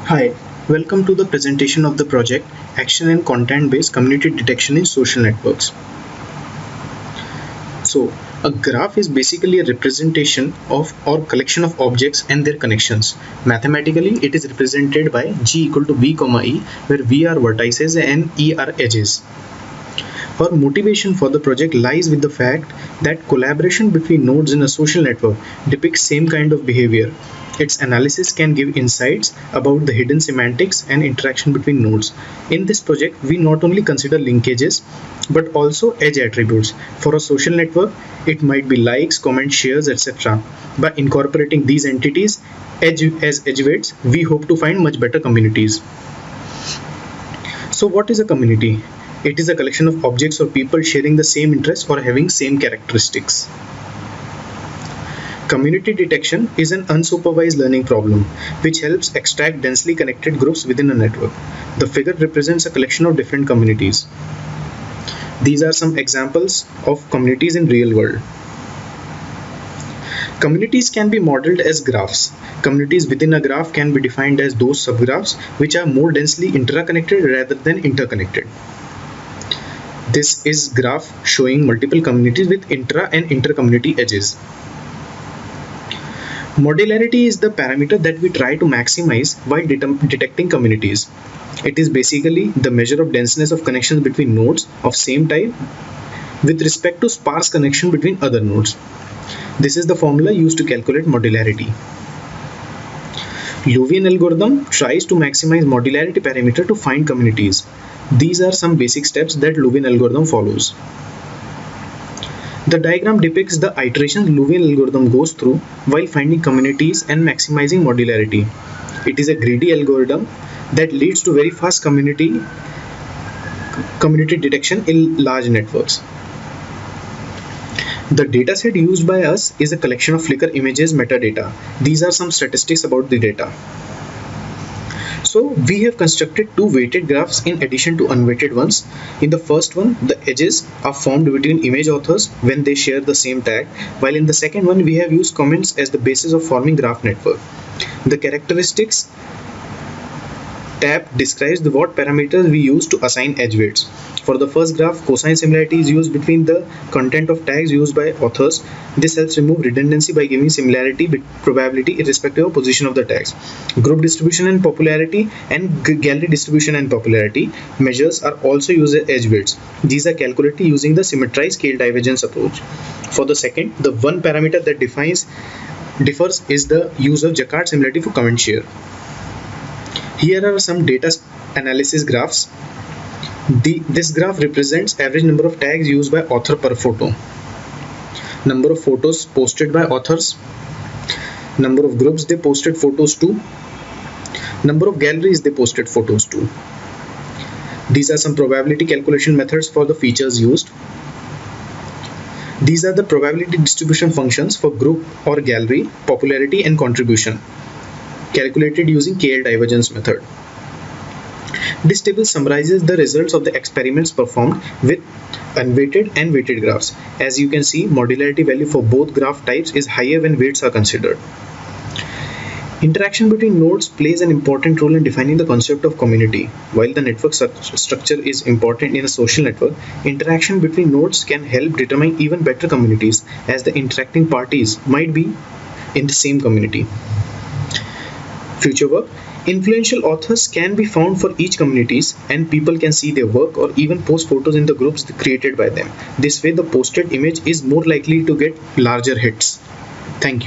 Hi, welcome to the presentation of the project Action and Content-Based Community Detection in Social Networks. So, a graph is basically a representation of or collection of objects and their connections. Mathematically, it is represented by G equal to B, E, where V are vertices and E are edges. Our motivation for the project lies with the fact that collaboration between nodes in a social network depicts same kind of behavior. Its analysis can give insights about the hidden semantics and interaction between nodes. In this project, we not only consider linkages but also edge attributes. For a social network, it might be likes, comments, shares, etc. By incorporating these entities as edge weights, we hope to find much better communities. So what is a community? It is a collection of objects or people sharing the same interests or having same characteristics. Community detection is an unsupervised learning problem which helps extract densely connected groups within a network. The figure represents a collection of different communities. These are some examples of communities in real world. Communities can be modeled as graphs. Communities within a graph can be defined as those subgraphs which are more densely intraconnected rather than interconnected. This is graph showing multiple communities with intra and intercommunity edges. Modularity is the parameter that we try to maximize while detecting communities. It is basically the measure of denseness of connections between nodes of same type with respect to sparse connection between other nodes. This is the formula used to calculate modularity. Leuvian algorithm tries to maximize modularity parameter to find communities. These are some basic steps that Leuvian algorithm follows. The diagram depicts the iterations Leuvian algorithm goes through while finding communities and maximizing modularity. It is a greedy algorithm that leads to very fast community detection in large networks. The dataset used by us is a collection of Flickr images metadata. These are some statistics about the data. So we have constructed two weighted graphs in addition to unweighted ones. In the first one, the edges are formed between image authors when they share the same tag, while in the second one, we have used comments as the basis of forming graph network. The characteristics tab describes what parameters we use to assign edge weights. For the first graph, cosine similarity is used between the content of tags used by authors. This helps remove redundancy by giving similarity probability irrespective of position of the tags. Group distribution and popularity and gallery distribution and popularity measures are also used as edge weights. These are calculated using the symmetrized scale divergence approach. For the second, the one parameter that differs is the use of Jaccard similarity for comment share. Here are some data analysis graphs. This graph represents average number of tags used by author per photo, number of photos posted by authors, number of groups they posted photos to, number of galleries they posted photos to. These are some probability calculation methods for the features used. These are the probability distribution functions for group or gallery, popularity and contribution, calculated using KL divergence method. This table summarizes the results of the experiments performed with unweighted and weighted graphs. As you can see, modularity value for both graph types is higher when weights are considered. Interaction between nodes plays an important role in defining the concept of community. While the network structure is important in a social network, interaction between nodes can help determine even better communities, as the interacting parties might be in the same community. Future work. Influential authors can be found for each communities and people can see their work or even post photos in the groups created by them. This way the posted image is more likely to get larger hits. Thank you.